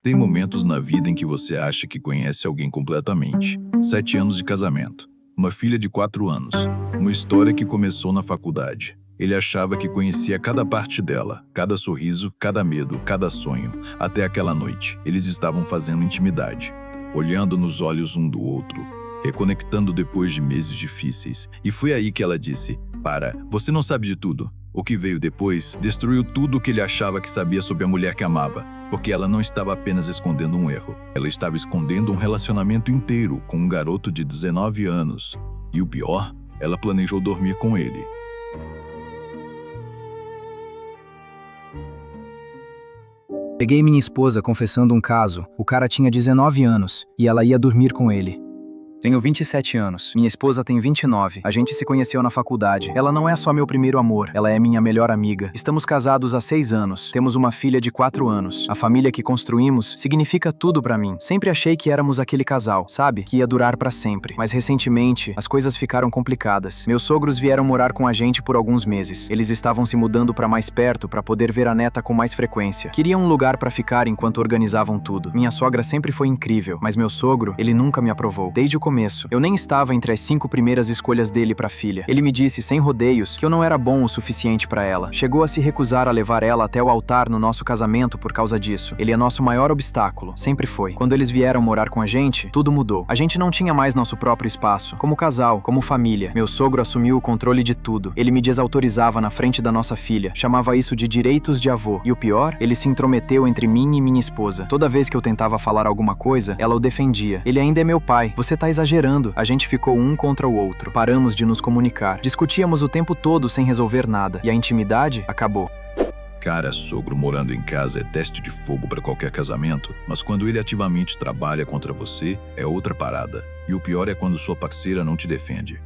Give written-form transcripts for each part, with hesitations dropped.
Tem momentos na vida em que você acha que conhece alguém completamente. 7 anos de casamento. Uma filha de 4 anos. Uma história que começou na faculdade. Ele achava que conhecia cada parte dela, cada sorriso, cada medo, cada sonho. Até aquela noite, eles estavam fazendo intimidade, olhando nos olhos um do outro, reconectando depois de meses difíceis. E foi aí que ela disse: "Para, você não sabe de tudo." O que veio depois destruiu tudo o que ele achava que sabia sobre a mulher que amava, porque ela não estava apenas escondendo um erro. Ela estava escondendo um relacionamento inteiro com um garoto de 19 anos. E o pior, ela planejou dormir com ele. Peguei minha esposa confessando um caso. O cara tinha 19 anos e ela ia dormir com ele. Tenho 27 anos. Minha esposa tem 29. A gente se conheceu na faculdade. Ela não é só meu primeiro amor, ela é minha melhor amiga. Estamos casados há 6 anos. Temos uma filha de 4 anos. A família que construímos significa tudo pra mim. Sempre achei que éramos aquele casal, sabe? Que ia durar pra sempre. Mas recentemente, as coisas ficaram complicadas. Meus sogros vieram morar com a gente por alguns meses. Eles estavam se mudando pra mais perto pra poder ver a neta com mais frequência. Queriam um lugar pra ficar enquanto organizavam tudo. Minha sogra sempre foi incrível, mas meu sogro, ele nunca me aprovou. Desde o começo, eu nem estava entre as 5 primeiras escolhas dele pra filha. Ele me disse, sem rodeios, que eu não era bom o suficiente pra ela. Chegou a se recusar a levar ela até o altar no nosso casamento por causa disso. Ele é nosso maior obstáculo. Sempre foi. Quando eles vieram morar com a gente, tudo mudou. A gente não tinha mais nosso próprio espaço. Como casal, como família. Meu sogro assumiu o controle de tudo. Ele me desautorizava na frente da nossa filha. Chamava isso de direitos de avô. E o pior, ele se intrometeu entre mim e minha esposa. Toda vez que eu tentava falar alguma coisa, ela o defendia. Ele ainda é meu pai. Você tá exagerando. A gente ficou um contra o outro. Paramos de nos comunicar. Discutíamos o tempo todo sem resolver nada. E a intimidade acabou. Cara, sogro morando em casa é teste de fogo para qualquer casamento, mas quando ele ativamente trabalha contra você, é outra parada. E o pior é quando sua parceira não te defende.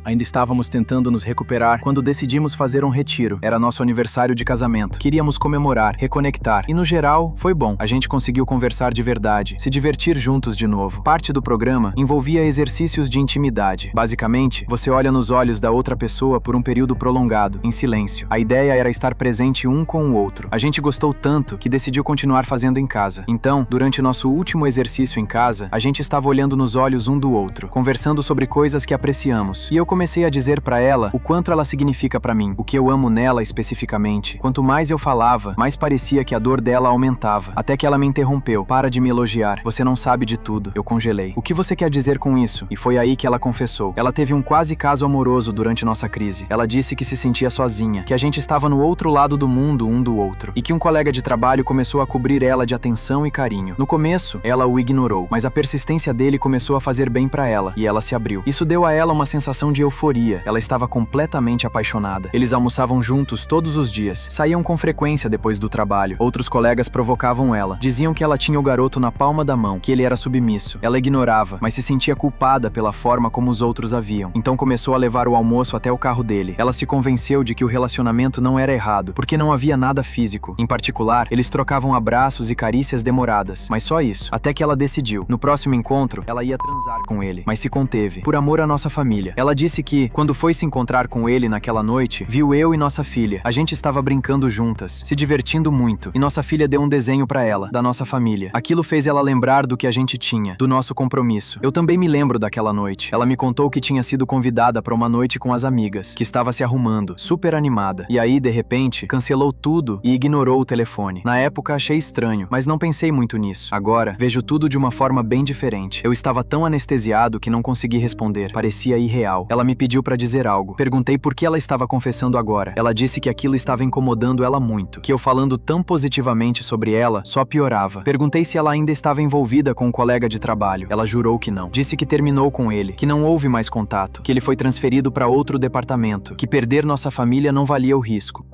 Ainda estávamos tentando nos recuperar quando decidimos fazer um retiro. Era nosso aniversário de casamento. Queríamos comemorar, reconectar. E no geral, foi bom. A gente conseguiu conversar de verdade, se divertir juntos de novo. Parte do programa envolvia exercícios de intimidade. Basicamente, você olha nos olhos da outra pessoa por um período prolongado, em silêncio. A ideia era estar presente um com o outro. A gente gostou tanto que decidiu continuar fazendo em casa. Então, durante nosso último exercício em casa, a gente estava olhando nos olhos um do outro, conversando sobre coisas que apreciamos. E eu comecei a dizer pra ela o quanto ela significa pra mim, o que eu amo nela especificamente. Quanto mais eu falava, mais parecia que a dor dela aumentava. Até que ela me interrompeu. Para de me elogiar. Você não sabe de tudo. Eu congelei. O que você quer dizer com isso? E foi aí que ela confessou. Ela teve um quase caso amoroso durante nossa crise. Ela disse que se sentia sozinha, que a gente estava no outro lado do mundo um do outro. E que um colega de trabalho começou a cobrir ela de atenção e carinho. No começo, ela o ignorou, mas a persistência dele começou a fazer bem pra ela, e ela se abriu. Isso deu a ela uma sensação de euforia. Ela estava completamente apaixonada. Eles almoçavam juntos todos os dias. Saíam com frequência depois do trabalho. Outros colegas provocavam ela. Diziam que ela tinha o garoto na palma da mão, que ele era submisso. Ela ignorava, mas se sentia culpada pela forma como os outros a viam. Então começou a levar o almoço até o carro dele. Ela se convenceu de que o relacionamento não era errado, porque não havia nada físico. Em particular, eles trocavam abraços e carícias demoradas. Mas só isso. Até que ela decidiu. No próximo encontro, ela ia transar com ele, mas se conteve. Por amor à nossa família. Ela disse que, quando foi se encontrar com ele naquela noite, viu eu e nossa filha. A gente estava brincando juntas, se divertindo muito, e nossa filha deu um desenho pra ela, da nossa família. Aquilo fez ela lembrar do que a gente tinha, do nosso compromisso. Eu também me lembro daquela noite. Ela me contou que tinha sido convidada pra uma noite com as amigas, que estava se arrumando, super animada. E aí, de repente, cancelou tudo e ignorou o telefone. Na época, achei estranho, mas não pensei muito nisso. Agora, vejo tudo de uma forma bem diferente. Eu estava tão anestesiado que não consegui responder. Parecia irreal. Ela me pediu pra dizer algo. Perguntei por que ela estava confessando agora. Ela disse que aquilo estava incomodando ela muito, que eu falando tão positivamente sobre ela só piorava. Perguntei se ela ainda estava envolvida com um colega de trabalho. Ela jurou que não. Disse que terminou com ele, que não houve mais contato, que ele foi transferido para outro departamento, que perder nossa família não valia o risco.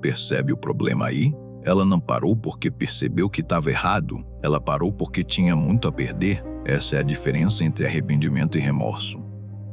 Percebe o problema aí? Ela não parou porque percebeu que estava errado. Ela parou porque tinha muito a perder. Essa é a diferença entre arrependimento e remorso.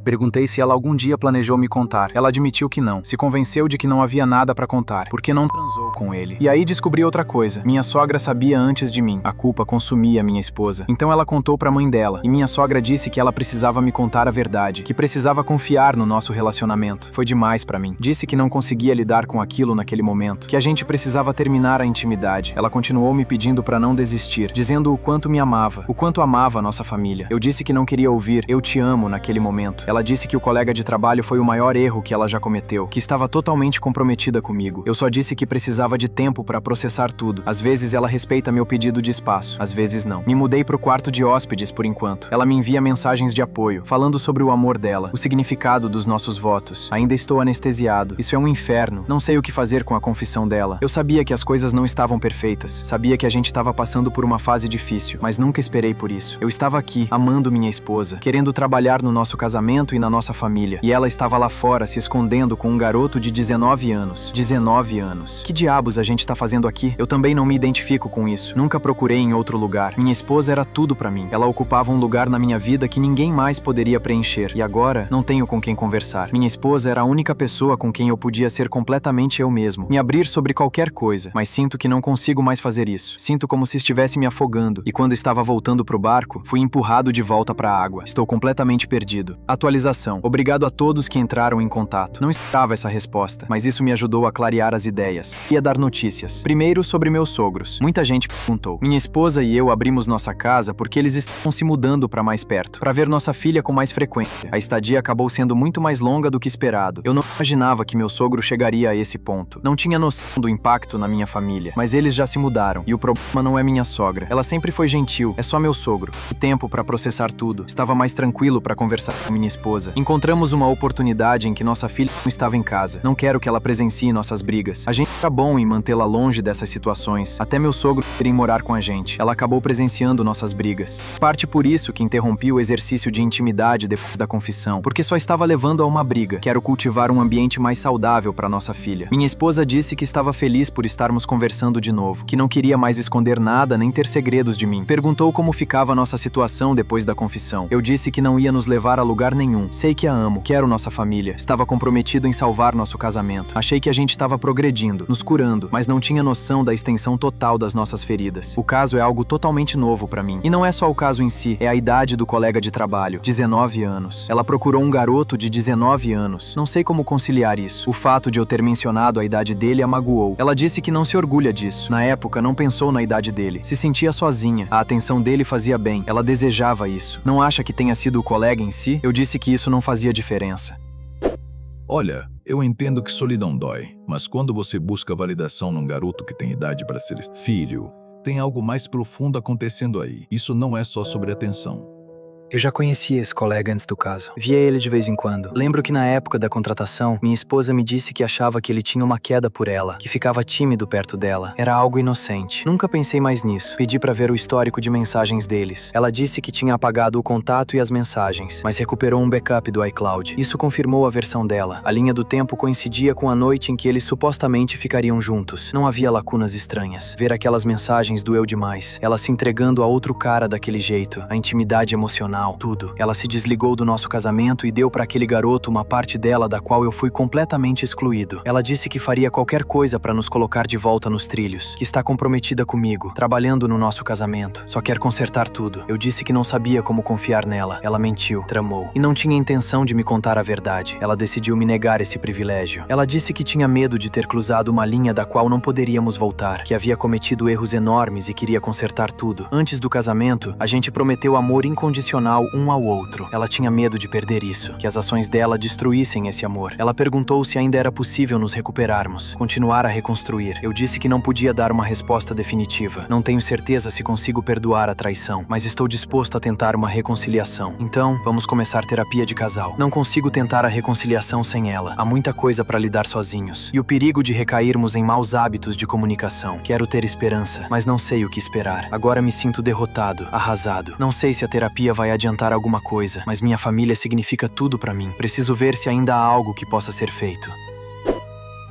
Perguntei se ela algum dia planejou me contar. Ela admitiu que não. Se convenceu de que não havia nada pra contar, porque não transou com ele. E aí descobri outra coisa. Minha sogra sabia antes de mim. A culpa consumia minha esposa. Então ela contou pra mãe dela. E minha sogra disse que ela precisava me contar a verdade, que precisava confiar no nosso relacionamento. Foi demais pra mim. Disse que não conseguia lidar com aquilo naquele momento, que a gente precisava terminar a intimidade. Ela continuou me pedindo pra não desistir, dizendo o quanto me amava, o quanto amava a nossa família. Eu disse que não queria ouvir "eu te amo" naquele momento. Ela disse que o colega de trabalho foi o maior erro que ela já cometeu, que estava totalmente comprometida comigo. Eu só disse que precisava de tempo para processar tudo. Às vezes ela respeita meu pedido de espaço, às vezes não. Me mudei pro quarto de hóspedes por enquanto. Ela me envia mensagens de apoio, falando sobre o amor dela, o significado dos nossos votos. Ainda estou anestesiado. Isso é um inferno. Não sei o que fazer com a confissão dela. Eu sabia que as coisas não estavam perfeitas. Sabia que a gente estava passando por uma fase difícil, mas nunca esperei por isso. Eu estava aqui, amando minha esposa, querendo trabalhar no nosso casamento e na nossa família. E ela estava lá fora, se escondendo com um garoto de 19 anos. 19 anos. Que diabos a gente tá fazendo aqui? Eu também não me identifico com isso. Nunca procurei em outro lugar. Minha esposa era tudo pra mim. Ela ocupava um lugar na minha vida que ninguém mais poderia preencher. E agora, não tenho com quem conversar. Minha esposa era a única pessoa com quem eu podia ser completamente eu mesmo. Me abrir sobre qualquer coisa. Mas sinto que não consigo mais fazer isso. Sinto como se estivesse me afogando. E quando estava voltando pro barco, fui empurrado de volta pra água. Estou completamente perdido. Atualização. Obrigado a todos que entraram em contato. Não esperava essa resposta, mas isso me ajudou a clarear as ideias. Ia dar notícias. Primeiro, sobre meus sogros. Muita gente perguntou. Minha esposa e eu abrimos nossa casa porque eles estão se mudando para mais perto, para ver nossa filha com mais frequência. A estadia acabou sendo muito mais longa do que esperado. Eu não imaginava que meu sogro chegaria a esse ponto. Não tinha noção do impacto na minha família, mas eles já se mudaram. E o problema não é minha sogra. Ela sempre foi gentil, é só meu sogro. E tempo para processar tudo. Estava mais tranquilo para conversar com minha esposa. Encontramos uma oportunidade em que nossa filha não estava em casa. Não quero que ela presencie nossas brigas. A gente era bom em mantê-la longe dessas situações, até meu sogro irem morar com a gente. Ela acabou presenciando nossas brigas. Parte por isso que interrompi o exercício de intimidade depois da confissão, porque só estava levando a uma briga. Quero cultivar um ambiente mais saudável para nossa filha. Minha esposa disse que estava feliz por estarmos conversando de novo, que não queria mais esconder nada nem ter segredos de mim. Perguntou como ficava nossa situação depois da confissão. Eu disse que não ia nos levar a lugar nenhum. Sei que a amo, quero nossa família. Estava comprometido em salvar nosso casamento. Achei que a gente estava progredindo, nos curando, mas não tinha noção da extensão total das nossas feridas. O caso é algo totalmente novo pra mim. E não é só o caso em si, é a idade do colega de trabalho, 19 anos. Ela procurou um garoto de 19 anos. Não sei como conciliar isso. O fato de eu ter mencionado a idade dele a magoou. Ela disse que não se orgulha disso. Na época, não pensou na idade dele. Se sentia sozinha. A atenção dele fazia bem. Ela desejava isso. Não acha que tenha sido o colega em si? Eu disse que isso não fazia diferença. Olha, eu entendo que solidão dói, mas quando você busca validação num garoto que tem idade para ser filho, tem algo mais profundo acontecendo aí. Isso não é só sobre atenção. Eu já conhecia esse colega antes do caso. Via ele de vez em quando. Lembro que na época da contratação, minha esposa me disse que achava que ele tinha uma queda por ela, que ficava tímido perto dela. Era algo inocente. Nunca pensei mais nisso. Pedi pra ver o histórico de mensagens deles. Ela disse que tinha apagado o contato e as mensagens, mas recuperou um backup do iCloud. Isso confirmou a versão dela. A linha do tempo coincidia com a noite em que eles supostamente ficariam juntos. Não havia lacunas estranhas. Ver aquelas mensagens doeu demais. Ela se entregando a outro cara daquele jeito. A intimidade emocional. Tudo. Ela se desligou do nosso casamento e deu para aquele garoto uma parte dela da qual eu fui completamente excluído. Ela disse que faria qualquer coisa para nos colocar de volta nos trilhos, que está comprometida comigo, trabalhando no nosso casamento. Só quer consertar tudo. Eu disse que não sabia como confiar nela. Ela mentiu, tramou. E não tinha intenção de me contar a verdade. Ela decidiu me negar esse privilégio. Ela disse que tinha medo de ter cruzado uma linha da qual não poderíamos voltar, que havia cometido erros enormes e queria consertar tudo. Antes do casamento, a gente prometeu amor incondicional um ao outro. Ela tinha medo de perder isso, que as ações dela destruíssem esse amor. Ela perguntou se ainda era possível nos recuperarmos, continuar a reconstruir. Eu disse que não podia dar uma resposta definitiva. Não tenho certeza se consigo perdoar a traição, mas estou disposto a tentar uma reconciliação. Então, vamos começar terapia de casal. Não consigo tentar a reconciliação sem ela. Há muita coisa para lidar sozinhos. E o perigo de recairmos em maus hábitos de comunicação. Quero ter esperança, mas não sei o que esperar. Agora me sinto derrotado, arrasado. Não sei se a terapia vai adiantar alguma coisa, mas minha família significa tudo pra mim. Preciso ver se ainda há algo que possa ser feito.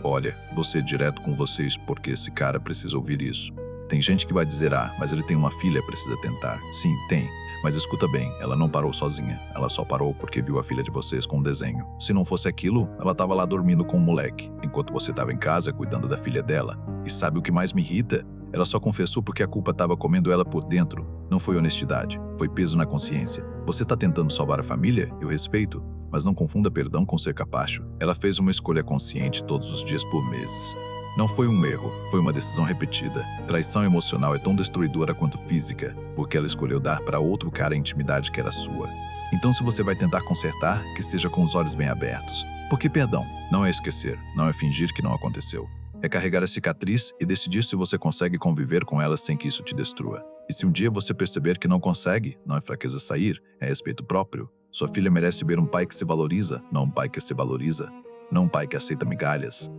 Olha, vou ser direto com vocês porque esse cara precisa ouvir isso. Tem gente que vai dizer, mas ele tem uma filha, precisa tentar. Sim, tem. Mas escuta bem, ela não parou sozinha. Ela só parou porque viu a filha de vocês com um desenho. Se não fosse aquilo, ela estava lá dormindo com um moleque, enquanto você estava em casa cuidando da filha dela. E sabe o que mais me irrita? Ela só confessou porque a culpa estava comendo ela por dentro. Não foi honestidade, foi peso na consciência. Você está tentando salvar a família? Eu respeito, mas não confunda perdão com ser capacho. Ela fez uma escolha consciente todos os dias por meses. Não foi um erro, foi uma decisão repetida. Traição emocional é tão destruidora quanto física, porque ela escolheu dar para outro cara a intimidade que era sua. Então, se você vai tentar consertar, que seja com os olhos bem abertos. Porque perdão não é esquecer, não é fingir que não aconteceu. É carregar a cicatriz e decidir se você consegue conviver com ela sem que isso te destrua. E se um dia você perceber que não consegue, não é fraqueza sair, é respeito próprio. Sua filha merece ver um pai que se valoriza, não um pai que se valoriza. Não um pai que aceita migalhas.